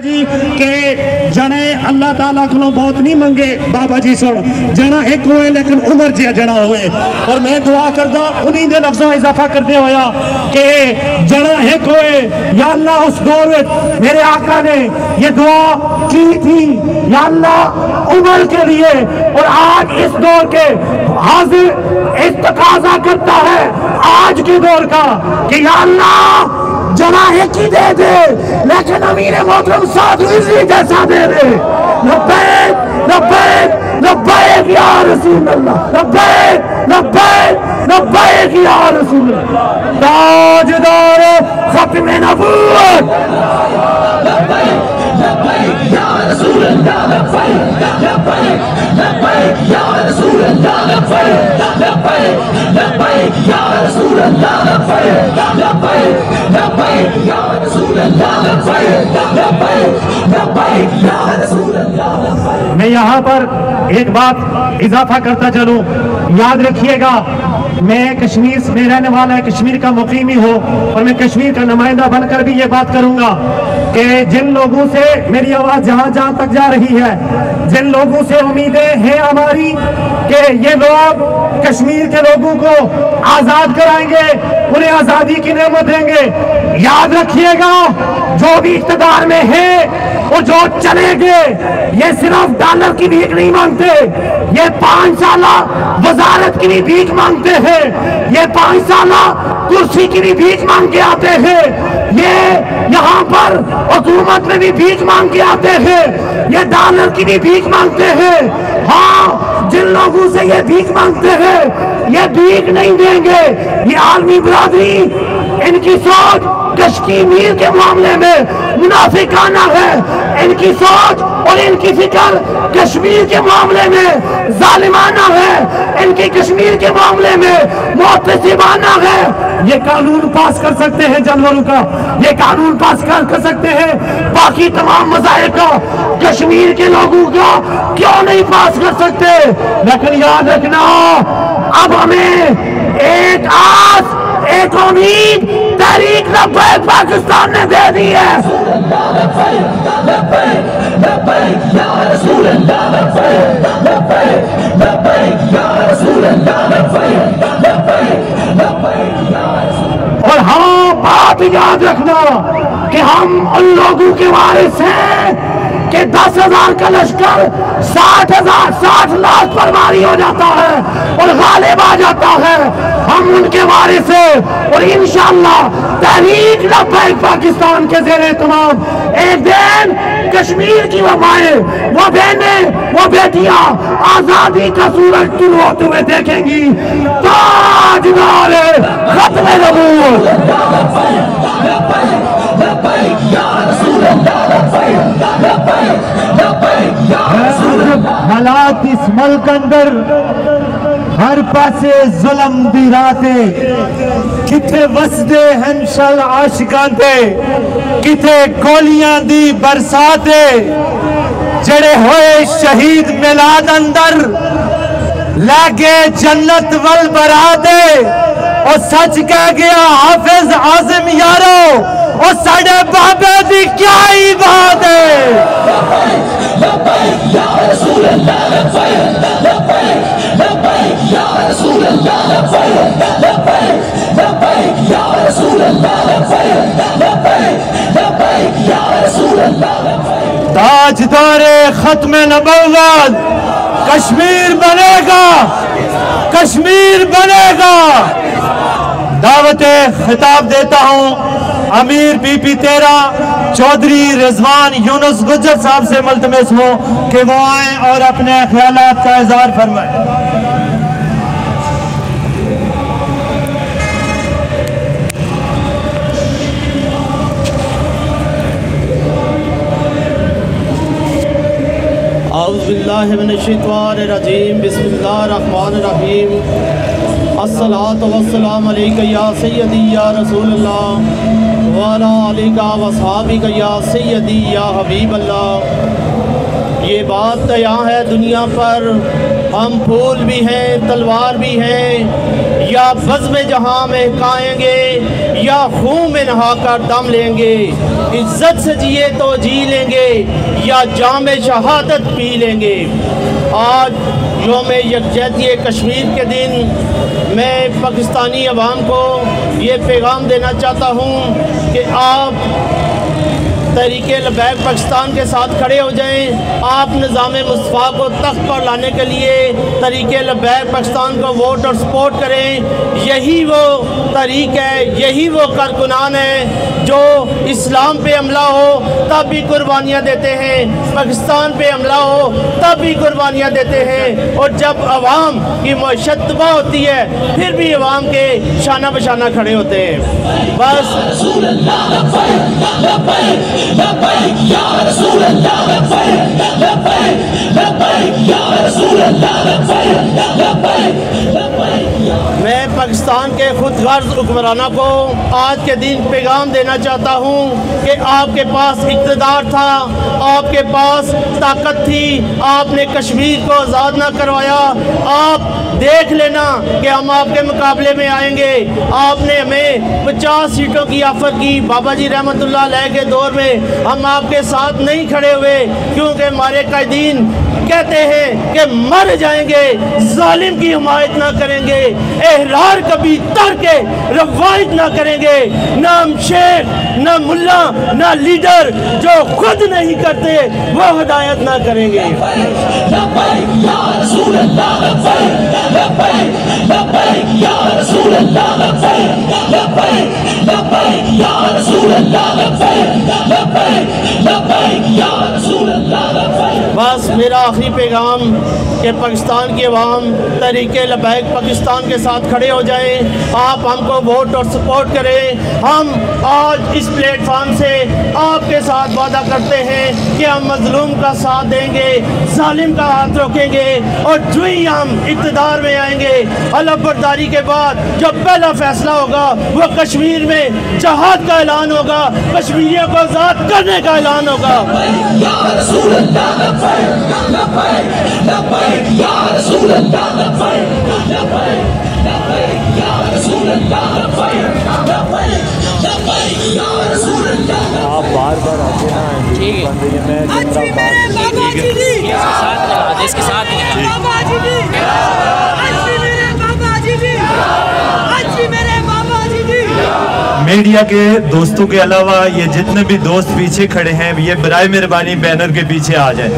جی کہ جنے اللہ تعالیٰ کو بہت نہیں منگے بابا جی سن جنا ایک ہوئے لیکن عمر جی جنا ہوئے اور میں دعا کردہ انہی دے لفظوں اضافہ کردے ہویا کہ جنا ایک ہوئے یا اللہ اس دور میں میرے آقا نے یہ دعا کی تھی یا اللہ عمر کے لیے اور آج اس دور کے حاضر اس تقاضا کرتا ہے آج کے دور کا کہ یا اللہ جناح کی دے دے لیکن امیر محترم سعد رضوی جیسا دے دے لبیک لبیک لبیک یا رسول اللہ لبیک لبیک لبیک یا رسول اللہ تاجدار ختم نبوت لبیک لبیک یا رسول اللہ لبیک لبیک لبیک یا رسول اللہ لبیک لبیک لبیک یا رسول اللہ لبیک لبیک لبیک یا رسول اللہ لبیک لبیک لبیک یا رسول اللہ. میں یہاں پر ایک بات اضافہ کرتا چلوں، یاد رکھیے گا میں کشمیر میں رہنے والا ہے، کشمیر کا مقیمی ہوں اور میں کشمیر کا نمائندہ بن کر بھی یہ بات کروں گا کہ جن لوگوں سے میری آواز جہاں جہاں تک جا رہی ہے، جن لوگوں سے امیدیں ہیں ہماری کہ یہ لوگ کشمیر کے لوگوں کو آزاد کرائیں گے، انہیں آزادی کی نعمت دیں گے، یاد رکھیے گا جو بھی اقتدار میں ہے اور جو چلے گے یہ صرف ڈالر کی بھیک نہیں مانگتے، یہ 5 سالہ وزارت کی بھی بھیک مانگتے ہیں، یہ 5 سالہ کرسی کی بھی بھیک مانگ کے آتے ہیں، یہ یہاں پر حکومت میں بھی بھیک مانگ کے آتے ہیں، یہ ڈالر کی بھی بھیک مانگتے ہیں. ہاں جن لوگوں سے یہ بھیک مانگتے ہیں یہ بھیک نہیں دیں گے. یہ عالمی برادری ان کی سوچ کشمیر کے معاملے میں منافقانہ ہے، ان کی سوچ اور ان کی فکر کشمیر کے معاملے میں ظالمانہ ہے، ان کی کشمیر کے معاملے میں معتصبانہ ہے. یہ قانون پاس کر سکتے ہیں جانوروں کا، یہ قانون پاس کر سکتے ہیں باقی تمام مذاہب کا، کشمیر کے لوگوں کا کیوں نہیں پاس کر سکتے؟ لیکن یاد رکھنا اب ہمیں ایک آس ایک امید تحریک لبیک پاکستان نے دے دی ہے. اور ہاں بات یاد رکھنا کہ ہم ان لوگوں کے وارث ہیں کہ 10,000 کا لشکر 60 لاکھ پر بھاری ہو جاتا ہے اور غالب آ جاتا ہے. ہم ان کے وارث ہیں اور انشاءاللہ تحریک لبیک پاکستان کے زیر اہتمام ایک دن کشمیر کی وہ مائیں، وہ بہنیں، وہ بیٹیاں آزادی کا سورج طلوع ہوتے ہوئے دیکھیں گی. تاجدار ختم نبوت حالات اس ملک اندر ہر پاسے ظلم دی راتے کتے وسدے ہنشل عاشقان تے کتے گولیاں دی برساتے جڑے ہوئے شہید میلاد اندر لگے جنت ول برادے اور سچ کہہ گیا حافظ عاظم یارو اور ساڑھے بابے دی کیا ہی بات ہے. لبیک یا رسول اللہ لبیک لبیک لبیک یا رسول اللہ لبیک لبیک لبیک یا رسول اللہ لبیک لبیک لبیک یا رسول اللہ. تاجدار ختم نبوت کشمیر بنے گا، کشمیر بنے گا. دعوت خطاب دیتا ہوں امیر بی پی 13 چودھری رضوان یونس گجر صاحب سے ملتمس ہوں کہ وہ آئیں اور اپنے خیالات کا اظہار فرمائیں. اعوذ باللہ من الشیطان الرجیم، بسم اللہ الرحمن الرحیم. الصلاۃ والسلام علیکہ یا سیدی یا رسول اللہ وعلی آلکہ واصحابکہ یا سیدی یا حبیب اللہ. یہ بات تو یہاں ہے دنیا پر ہم پھول بھی ہیں تلوار بھی ہیں، یا بزم جہاں مہکائیں گے یا خون میں نہا کر دم لیں گے، عزت سے جیے تو جی لیں گے یا جام شہادت پی لیں گے۔ آج یوم یکجہتی کشمیر کے دن میں پاکستانی عوام کو یہ پیغام دینا چاہتا ہوں کہ آپ تحریک لبیک پاکستان کے ساتھ کھڑے ہو جائیں۔ آپ نظام مصطفیٰ کو تخت پر لانے کے لیے تحریک لبیک پاکستان کو ووٹ اور سپورٹ کریں۔ یہی وہ تحریک ہے، یہی وہ کارکنان ہے جو اسلام پہ حملہ ہو تب بھی قربانیاں دیتے ہیں، پاکستان پہ حملہ ہو تب بھی قربانیاں دیتے ہیں، اور جب عوام کی معیشت تباہ ہوتی ہے پھر بھی عوام کے شانہ بشانہ کھڑے ہوتے ہیں۔ بس میں پاکستان کے خود غرض حکمرانوں کو آج کے دن پیغام دینا چاہتا ہوں کہ آپ کے پاس اقتدار تھا، آپ کے پاس طاقت تھی، آپ نے کشمیر کو آزاد نہ کروایا۔ آپ دیکھ لینا کہ ہم آپ کے مقابلے میں آئیں گے۔ آپ نے ہمیں 50 سیٹوں کی آفر کی، بابا جی رحمت اللہ علیہ کے دور میں ہم آپ کے ساتھ نہیں کھڑے ہوئے کیونکہ ہمارے قائدین کہتے ہیں کہ مر جائیں گے، ظالم کی حمایت نہ کریں گے، احرار کبھی ترک روایت نہ کریں گے، نہ ہم شیخ نہ ملا نہ لیڈر جو خود نہیں کرتے وہ ہدایت نہ کریں گے۔ بس میرا آخری پیغام کہ پاکستان کی عوام تحریک لبیک پاکستان کے ساتھ کھڑے ہو جائیں، آپ ہم کو ووٹ اور سپورٹ کریں۔ ہم آج اس پلیٹ فارم سے آپ کے ساتھ وعدہ کرتے ہیں کہ ہم مظلوم کا ساتھ دیں گے، ظالم کا ہاتھ روکیں گے، اور جو ہی ہم اقتدار میں آئیں گے حلف برداری کے بعد جو پہلا فیصلہ ہوگا وہ کشمیر میں جہاد کا اعلان ہوگا، کشمیریوں کو آزاد کرنے کا اعلان ہوگا۔ آپ بار بار آتے ہیں میڈیا کے دوستوں کے علاوہ یہ جتنے بھی دوست پیچھے کھڑے ہیں یہ برائے مہربانی بینر کے پیچھے آ جائیں۔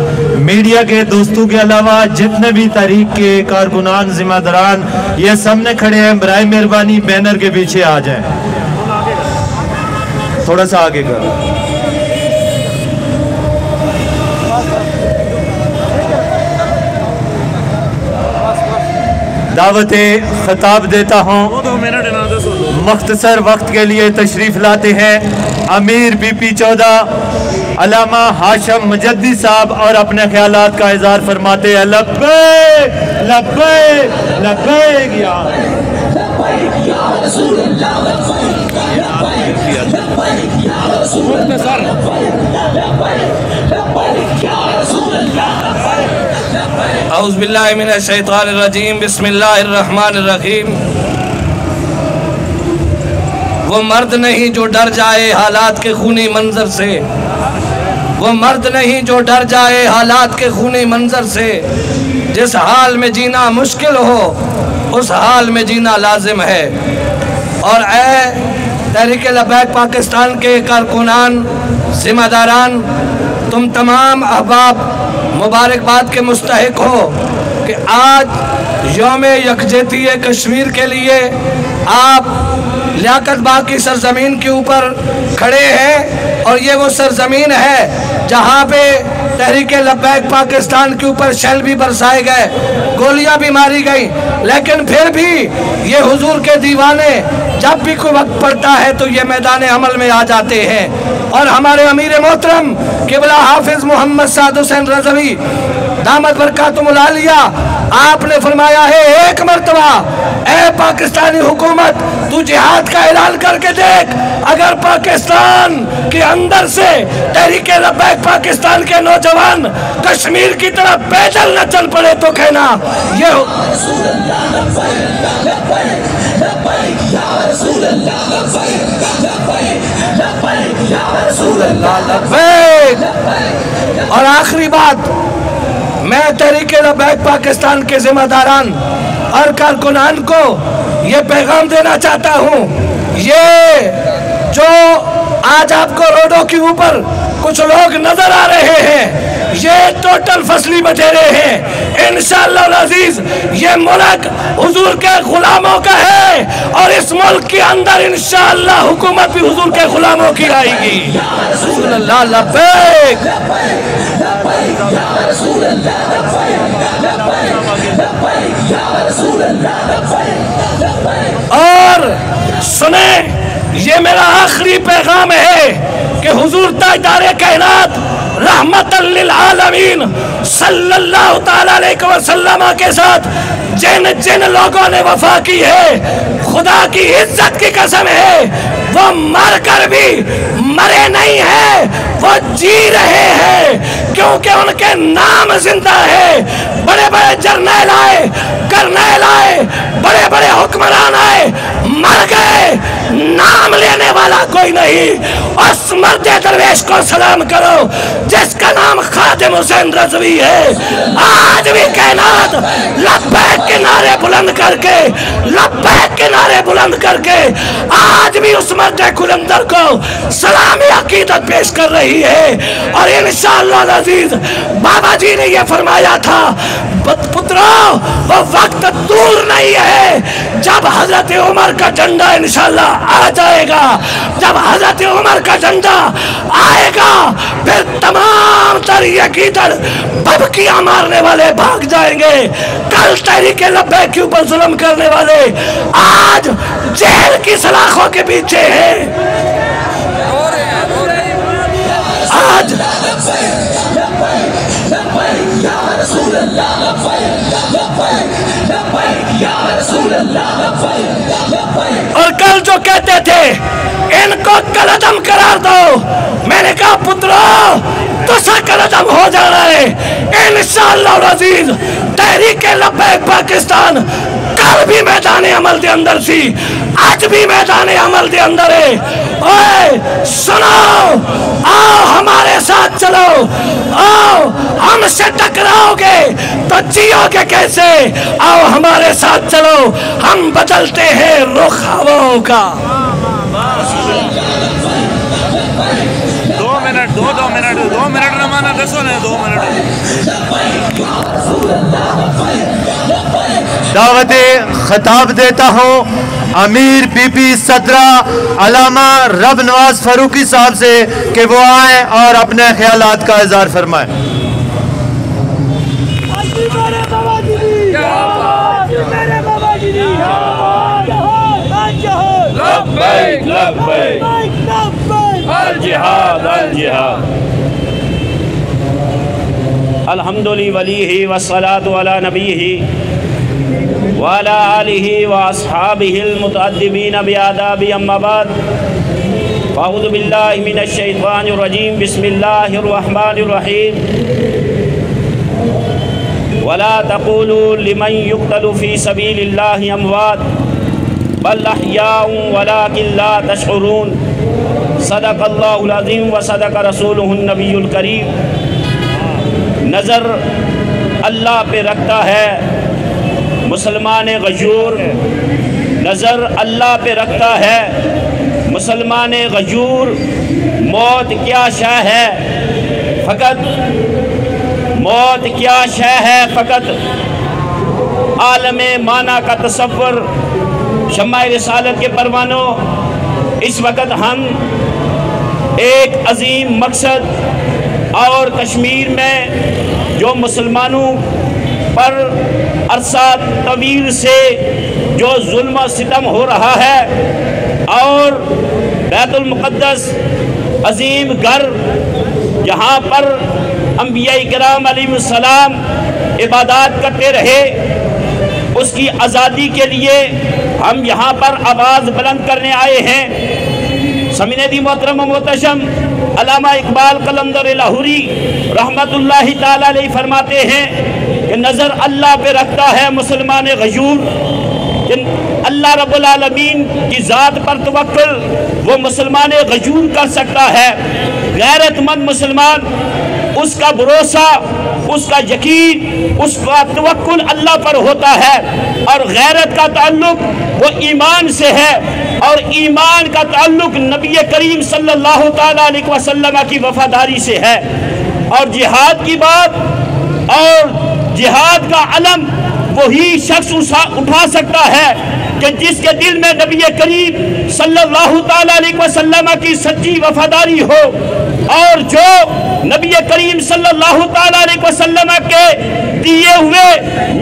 میڈیا کے دوستوں کے علاوہ جتنے بھی تحریک کے کارکنان ذمہ داران یہ سامنے کھڑے ہیں، برائے مہربانی بینر کے پیچھے آ جائیں، تھوڑا سا آگے کرو۔ دعوت خطاب دیتا ہوں، مختصر وقت کے لیے تشریف لاتے ہیں امیر بی پی 14 علامہ ہاشم مجدی صاحب اور اپنے خیالات کا اظہار فرماتے ہیں۔ لبیک لبیک لبیک یا اعوذ باللہ من الشیطان الرجیم، بسم اللہ الرحمن الرحیم۔ وہ مرد نہیں جو ڈر جائے حالات کے خونی منظر سے، وہ مرد نہیں جو ڈر جائے حالات کے خونی منظر سے، جس حال میں جینا مشکل ہو اس حال میں جینا لازم ہے۔ اور اے تحریک لبیک پاکستان کے کارکنان، ذمہ داران، تم تمام احباب مبارکباد کے مستحق ہو کہ آج یوم یکجہتی کشمیر کے لیے آپ لیاقت باغ کی سرزمین کے اوپر کھڑے ہیں، اور یہ وہ سرزمین ہے جہاں پہ تحریک لبیک پاکستان کے اوپر شیل بھی برسائے گئے، گولیاں بھی ماری گئیں، لیکن پھر بھی یہ حضور کے دیوانے جب بھی کوئی وقت پڑتا ہے تو یہ میدان عمل میں آ جاتے ہیں۔ اور ہمارے امیر محترم قبلہ حافظ محمد سعد حسین رضوی دامت برکاتہم العالیہ، آپ نے فرمایا ہے ایک مرتبہ اے پاکستانی حکومت تو جہاد کا اعلان کر کے دیکھ، اگر پاکستان کے اندر سے تحریک لبیک پاکستان کے نوجوان کشمیر کی طرف پیدل نہ چل پڑے تو کہنا یہ اور آخری بات، میں تحریک لبیک پاکستان کے ذمہ داران اور کارکنان کو یہ پیغام دینا چاہتا ہوں، یہ جو آج آپ کو روڈوں کے اوپر کچھ لوگ نظر آ رہے ہیں یہ ٹوٹل فصلی بٹیرے ہیں، انشاءاللہ العزیز یہ ملک حضور کے غلاموں کا ہے اور اس ملک کے اندر انشاءاللہ حکومت بھی حضور کے غلاموں کی آئے گی۔ رسول اللہ لبیک۔ اور سنیں، یہ میرا آخری پیغام ہے کہ حضور تاجدار کائنات رحمت للعالمین صلی اللہ تعالیٰ علیہ وسلم کے ساتھ جن لوگوں نے وفا کی ہے، خدا کی عزت کی قسم ہے وہ مر کر بھی مرے نہیں ہیں، وہ جی رہے ہیں کیونکہ ان کے نام زندہ ہے۔ بڑے بڑے جرنیل آئے، کرنیل آئے، بڑے بڑے حکمران آئے، مر گئے، نام لینے والا کوئی نہیں۔ اس مرد درویش کو سلام کرو جس کا نام خادم حسین رضوی ہے۔ آج بھی کائنات لبیک کے نعرے بلند کر کے، لبیک کے نعرے بلند کر کے آج بھی اس مرد قلندر کو سلامی عقیدت پیش کر رہی ہے۔ اور انشاءاللہ العزیز بابا جی نے یہ فرمایا تھا، پترو وہ وقت دور نہیں ہے جب حضرت عمر کا جھنڈا انشاءاللہ آ جائے گا۔ جب حضرت عمر کا جھنڈا آئے گا پھر تمام تر یہ گیدڑ بھبکیاں مارنے والے بھاگ جائیں گے۔ کل تحریک لبیک کے اوپر ظلم کرنے والے آج جیل کی سلاخوں کے پیچھے ہیں۔ آج اور کل جو کہتے تھے ان کو کلعدم قرار دو، میں نے کہا پترو تسا کلعدم ہو جانا ہے انشاءاللہ العزیز۔ تحریک لبیک پاکستان کل بھی میدان عمل دے اندر سی، آج بھی میدان عمل دے اندر ہے۔ اوے سنو، آؤ ہمارے ساتھ چلو، آؤ ہم سے ٹکراؤ گے تو جیو گے کیسے؟ آؤ ہمارے ساتھ چلو، ہم بدلتے ہیں رخ ہواؤں کا۔ دو منٹ رمانا دسو نے 2 منٹ دعوت خطاب دیتا ہوں امیر بی پی صدرہ علامہ رب نواز فاروقی صاحب سے کہ وہ آئیں اور اپنے خیالات کا اظہار فرمائیں۔ لبیک لبیک الجہاد الجہاد الحمدللہ ولیہ والصلاة علی نبیہ وعلی آلہ واصحابہ المتعدبین بآداب اما بعد فاعوذ باللہ من الشیطان الرجیم بسم اللہ الرحمن الرحیم ولا تقولوا لمن يقتل في سبيل الله اموات بل احیاء ولكن لا تشعرون صدق اللہ العظیم وصدق رسولہ النبی الکریم۔ نظر اللہ پہ رکھتا ہے مسلمان غیور، نظر اللہ پہ رکھتا ہے مسلمان غیور۔ موت کیا شے ہے فقط، موت کیا شے ہے فقط عالم معنی کا تصور۔ شمع رسالت کے پروانوں، اس وقت ہم ایک عظیم مقصد اور کشمیر میں جو مسلمانوں پر عرصہ طویل سے جو ظلم و ستم ہو رہا ہے اور بیت المقدس عظیم گھر جہاں پر انبیاء کرام علیہ السلام عبادات کرتے رہے، اس کی آزادی کے لیے ہم یہاں پر آواز بلند کرنے آئے ہیں۔ سمعین دی محترم و محتشم، علامہ اقبال قلندر لاہوری رحمت اللہ تعالی علیہ فرماتے ہیں کہ نظر اللہ پہ رکھتا ہے مسلمان غیور، کہ اللہ رب العالمین کی ذات پر توکل وہ مسلمان غیور کر سکتا ہے۔ غیرت مند مسلمان، اس کا بھروسہ، اس کا یقین، اس کا توکل اللہ پر ہوتا ہے، اور غیرت کا تعلق وہ ایمان سے ہے، اور ایمان کا تعلق نبی کریم صلی اللہ تعالیٰ علیہ وسلم کی وفاداری سے ہے۔ اور جہاد کی بات اور جہاد کا علم وہی شخص اٹھا سکتا ہے کہ جس کے دل میں نبی کریم صلی اللہ تعالیٰ علیہ وسلم کی سچی وفاداری ہو، اور جو نبی کریم صلی اللہ تعالیٰ علیہ وسلم کے دیے ہوئے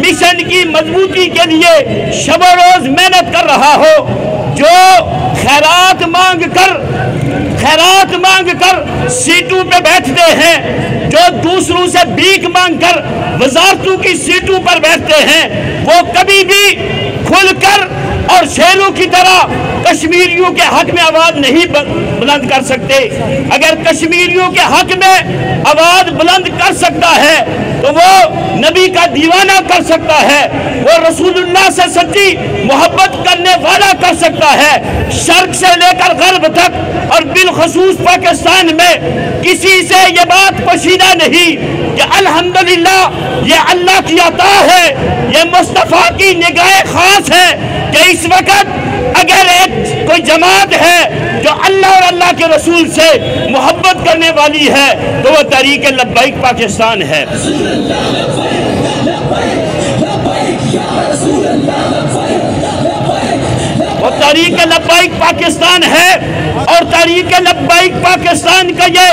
مشن کی مضبوطی کے لیے شب و روز محنت کر رہا ہو، جو خیرات مانگ کر سیٹوں پہ بیٹھتے ہیں، جو دوسروں سے بھیک مانگ کر وزارتوں کی سیٹوں پر بیٹھتے ہیں، وہ کبھی بھی کھل کر اور شیروں کی طرح کشمیریوں کے حق میں آواز نہیں بلند کر سکتے۔ اگر کشمیریوں کے حق میں آواز بلند کر سکتا ہے تو وہ نبی کا دیوانہ کر سکتا ہے، وہ رسول اللہ سے سچی محبت کرنے والا کر سکتا ہے۔ شرق سے لے کر غرب تک اور بالخصوص پاکستان میں کسی سے یہ بات پوشیدہ نہیں کہ الحمدللہ یہ اللہ کی عطا ہے، یہ مصطفیٰ کی نگاہ خاص ہے کہ اس وقت اگر کوئی جماعت ہے جو اللہ اور اللہ کے رسول سے محبت کرنے والی ہے تو وہ تحریک لبیک پاکستان ہے۔ وہ تحریک لبیک پاکستان ہے، اور تحریک لبیک پاکستان کا یہ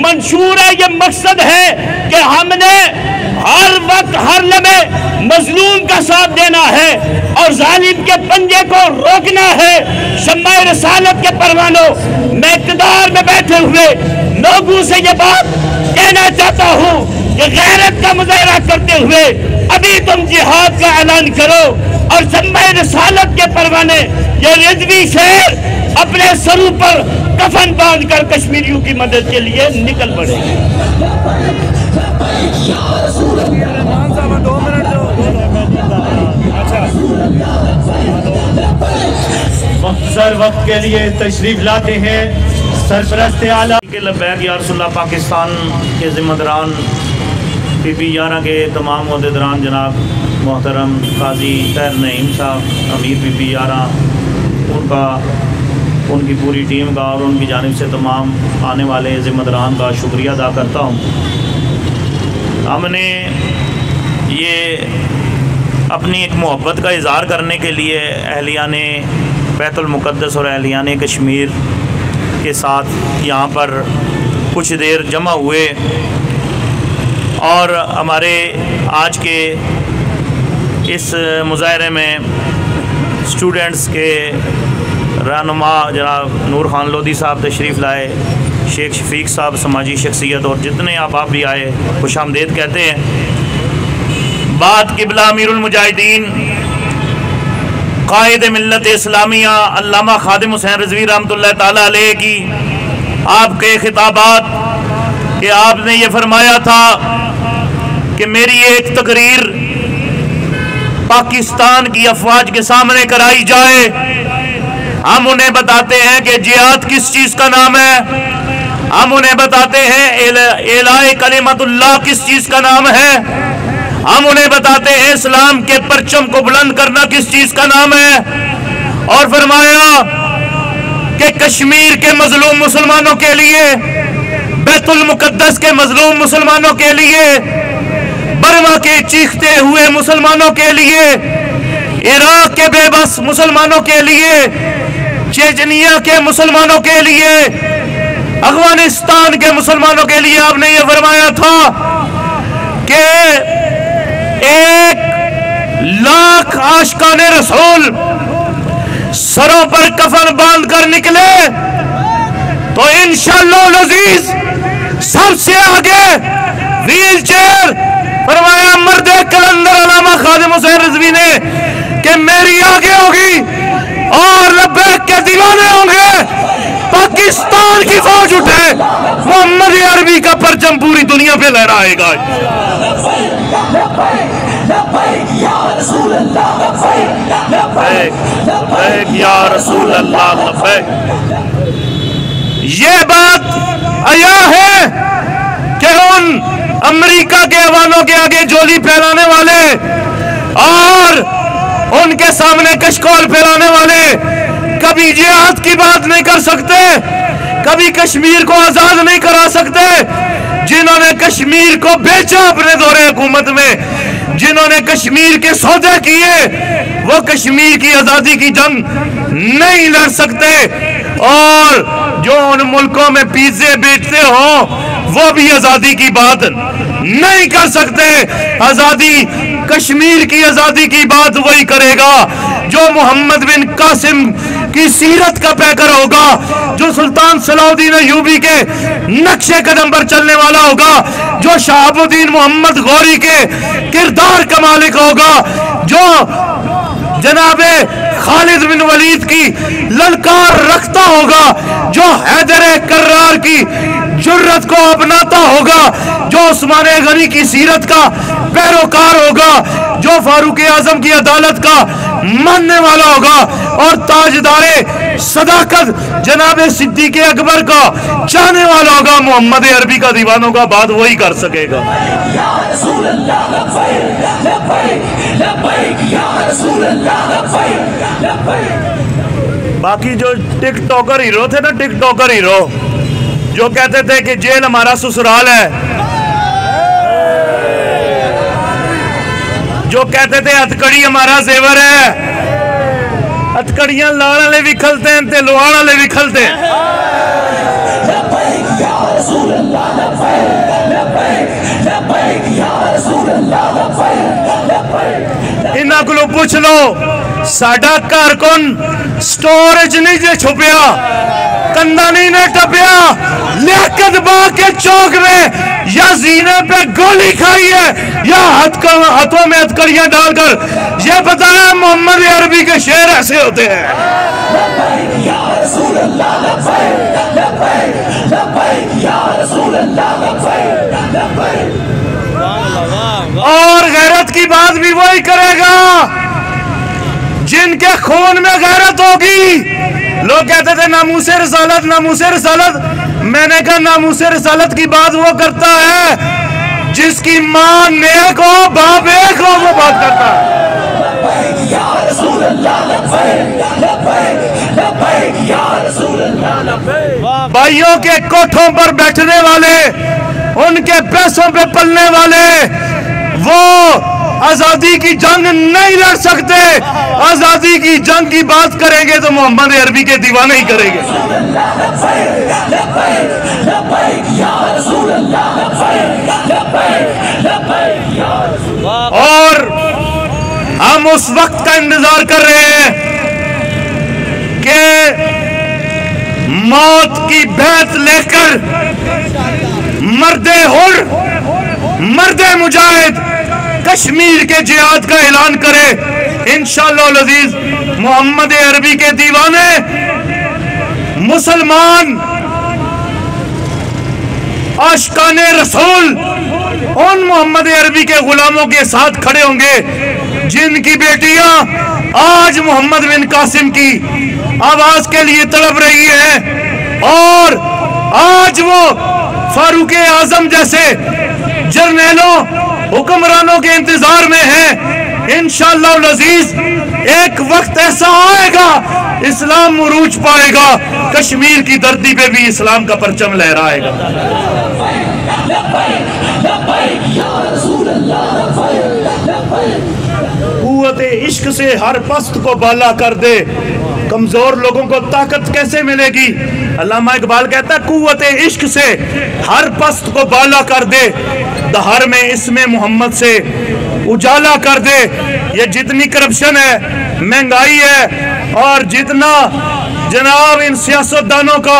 منشور ہے، یہ مقصد ہے کہ ہم نے ہر وقت ہر لمحے مظلوم کا ساتھ دینا ہے اور ظالم کے پنجے کو روکنا ہے۔ شمع رسالت کے پروانوں، میں اقتدار میں بیٹھے ہوئے لوگوں سے یہ بات کہنا چاہتا ہوں کہ غیرت کا مظاہرہ کرتے ہوئے ابھی تم جہاد کا اعلان کرو، اور شمع رسالت کے پروانے یہ رضوی شہر اپنے سروں پر کفن باندھ کر کشمیریوں کی مدد کے لیے نکل پڑے گی۔ مختصر وقت کے لیے تشریف لاتے ہیں سرپرست اعلیٰ کہ لبیک یا رسول اللہ پاکستان کے ذمہ داران پی پی 11 کے تمام عہدیداران، جناب محترم قاضی طاہر نعیم صاحب، امیر پی پی 11، ان کی پوری ٹیم کا اور ان کی جانب سے تمام آنے والے ذمہ داران کا شکریہ ادا کرتا ہوں۔ ہم نے یہ اپنی ایک محبت کا اظہار کرنے کے لیے اہلیان بیت المقدس اور اہلیان کشمیر کے ساتھ یہاں پر کچھ دیر جمع ہوئے، اور ہمارے آج کے اس مظاہرے میں اسٹوڈنٹس کے رہنما جناب نور خان لودھی صاحب تشریف لائے، شیخ شفیق صاحب سماجی شخصیت، اور جتنے آپ بھی آئے خوش آمدید کہتے ہیں۔ بات قبلہ امیر المجاہدین قائد ملت اسلامیہ علامہ خادم حسین رضوی رحمۃ اللہ تعالیٰ علیہ کی آپ کے خطابات کہ آپ نے یہ فرمایا تھا کہ میری ایک تقریر پاکستان کی افواج کے سامنے کرائی جائے، ہم انہیں بتاتے ہیں کہ جہاد کس چیز کا نام ہے، ہم انہیں بتاتے ہیں اعلاء کلمت اللہ کس چیز کا نام ہے، ہم انہیں بتاتے ہیں اسلام کے پرچم کو بلند کرنا کس چیز کا نام ہے، اور فرمایا کہ کشمیر کے مظلوم مسلمانوں کے لیے، بیت المقدس کے مظلوم مسلمانوں کے لیے، برما کے چیختے ہوئے مسلمانوں کے لیے، عراق کے بے بس مسلمانوں کے لیے، چیچنیا کے مسلمانوں کے لیے، افغانستان کے مسلمانوں کے لیے آپ نے یہ فرمایا تھا کہ 1,00,000 عاشقان رسول سروں پر کفن باندھ کر نکلے، تو انشاءاللہ العزیز سب سے آگے ویل چیئر فرمایا مرد کلندر علامہ خادم حسین رضوی نے کہ میری آگے ہوگی اور لبیک کے دیوانے ہوں گے، پاکستان کی فوج اٹھے، محمد عربی کا پرچم پوری دنیا پہ لہرائے گا۔ لبیک یا رسول اللہ لبیک۔ یہ بات آیا ہے کہ ان امریکہ کے عوانوں کے آگے جولی پھیلانے والے اور ان کے سامنے کشکول پھیلانے والے کبھی جہاد کی بات نہیں کر سکتے، کبھی کشمیر کو آزاد نہیں کرا سکتے۔ جنہوں نے کشمیر کو بیچا اپنے دور حکومت میں، جنہوں نے کشمیر کے سودے کیے، وہ کشمیر کی آزادی کی جنگ نہیں لڑ سکتے، اور جو ان ملکوں میں پیزے بیچتے ہوں وہ بھی آزادی کی بات نہیں کر سکتے۔ آزادی، کشمیر کی آزادی کی بات وہی کرے گا جو محمد بن قاسم کی سیرت کا پیکر ہوگا، جو سلطان صلاح الدین ایوبی کے نقش قدم پر چلنے والا ہوگا، جو شہاب الدین محمد غوری کے کردار کا مالک ہوگا، جو جناب خالد بن ولید کی للکار رکھتا ہوگا، جو حیدر کرار کی جرت کو اپناتا ہوگا، جو عثمان غنی کی سیرت کا پیروکار ہوگا، جو فاروق اعظم کی عدالت کا ماننے والا ہوگا، اور تاجدار صداقت جناب صدیق اکبر کا چاہنے والا ہوگا، محمد عربی کا دیوانوں کا بات وہی کر سکے گا۔ باقی جو ٹک ٹاکر ہیرو تھے نا، ٹک ٹاکر ہیرو جو کہتے تھے کہ جیل ہمارا سسرال ہے، جو کہتے تھے ہتکڑی ہمارا زیور ہے، ہتکڑیاں لاڑ والے بھی کھلتے ہیں تے لوہاڑ والے بھی کھلتے ہیں۔ انہاں کو پوچھ لو ساڈا کارکن سٹورج نہیں جے چھپیا، کندہ نہیں نے ٹپیا، لیاقت باغ کے چوک میں یا زینے پہ گولی کھائی ہے یا ہاتھوں میں ہتکڑیاں ڈال کر یہ بتایا محمد عربی کے شعر ایسے ہوتے ہیں۔ اور غیرت کی بات بھی وہی کرے گا جن کے خون میں غیرت ہوگی۔ لوگ کہتے تھے ناموس رسالت، ناموس رسالت، میں نے کہا ناموس رسالت کی بات وہ کرتا ہے جس کی ماں نیک ہو، باپ ایک ہو، وہ بات کرتا ہے۔ بھائیوں کے کوٹھوں پر بیٹھنے والے، ان کے پیسوں پہ پلنے والے، وہ آزادی کی جنگ نہیں لڑ سکتے۔ آزادی کی جنگ کی بات کریں گے تو محمد عربی کے دیوانے ہی کریں گے۔ اور ہم اس وقت کا انتظار کر رہے ہیں کہ موت کی بیعت لے کر مرد حر، مرد مجاہد کشمیر کے جہاد کا اعلان کرے۔ انشاءاللہ العزیز محمد عربی کے دیوانے مسلمان عاشقان رسول ان محمد عربی کے غلاموں کے ساتھ کھڑے ہوں گے جن کی بیٹیاں آج محمد بن قاسم کی آواز کے لیے تڑپ رہی ہیں، اور آج وہ فاروق اعظم جیسے جرنیلوں، حکمرانوں کے انتظار میں ہیں۔ انشاءاللہ العزیز ایک وقت ایسا آئے گا اسلام عروج پائے گا، کشمیر کی دھرتی پہ بھی اسلام کا پرچم لہرائے گا۔ قوت عشق سے ہر پست کو بالا کر دے، کمزور لوگوں کو طاقت کیسے ملے گی؟ علامہ اقبال کہتا ہے قوت عشق سے ہر پست کو بالا کر دے، دہر میں اسم محمد سے اجالا کر دے۔ یہ جتنی کرپشن ہے، مہنگائی ہے، اور جتنا جناب ان سیاستدانوں کا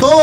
2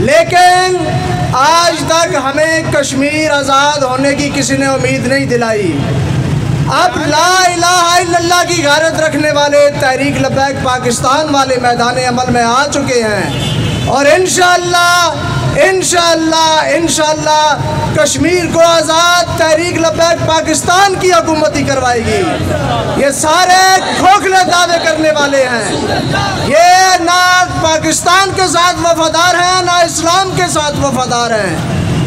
لیکن آج تک ہمیں کشمیر آزاد ہونے کی کسی نے امید نہیں دلائی۔ اب لا الہ الا اللہ کی غیرت رکھنے والے تحریک لبیک پاکستان والے میدان عمل میں آ چکے ہیں، اور انشاءاللہ کشمیر کو آزاد تحریک لبیک پاکستان کی حکومت ہی کروائے گی۔ یہ سارے کھوکھلے دعوے کرنے والے ہیں، یہ نہ پاکستان کے ساتھ وفادار ہیں نہ اسلام کے ساتھ وفادار ہیں۔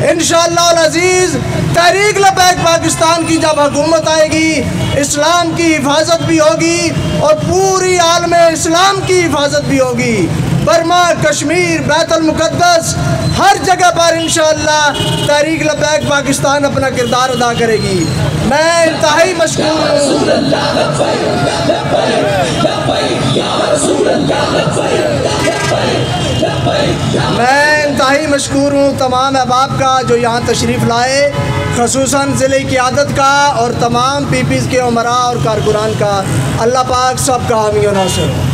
انشاءاللہ العزیز تحریک لبیک پاکستان کی جب حکومت آئے گی، اسلام کی حفاظت بھی ہوگی اور پوری عالم اسلام کی حفاظت بھی ہوگی۔ برما، کشمیر، بیت المقدس، ہر جگہ پر انشاءاللہ تحریک لبیک پاکستان اپنا کردار ادا کرے گی۔ میں انتہائی مشکور ہوں تمام احباب کا جو یہاں تشریف لائے، خصوصاً ضلع قیادت کا اور تمام پیپیز کے عمراء اور کارکنان کا۔ اللہ پاک سب کا حامی و ناصر ہو۔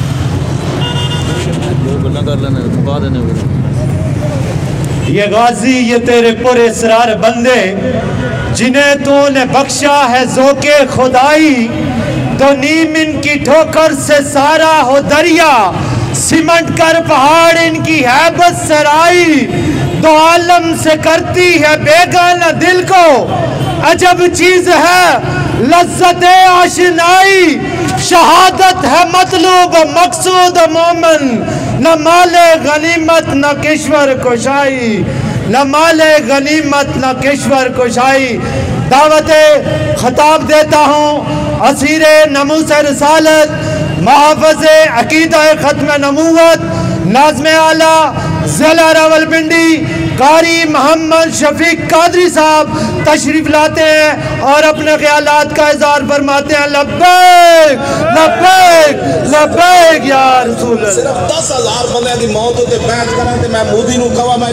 یہ غازی، یہ تیرے پر اسرار بندے جنہیں تو نے بخشا ہے ذوق خدائی، تو نیم ان کی ٹھوکر سے سارا ہو دریا، سمٹ کر پہاڑ ان کی ہیبت سرائی، دو عالم سے کرتی ہے بیگانہ دل کو، عجب چیز ہے لذت آشنائی، شہادت ہے مطلوب مقصود مومن، نہ مال غنیمت نہ کشور کشائی، نہ مال غنیمت نہ کشور کشائی۔ دعوت خطاب دیتا ہوں اسیر ناموس رسالت، محافظ عقیدہ ختم نبوت، ناظم اعلیٰ ضلع راولپنڈی قاری محمد شفیق قادری صاحب تشریف لاتے ہیں اور اپنے خیالات کا اظہار فرماتے ہیں۔ لبیک لبیک لبیک یا رسول اللہ۔ صرف 10,000 بندے دی موت ہوتے بیعت کرن تے میں مودی نو کہا میں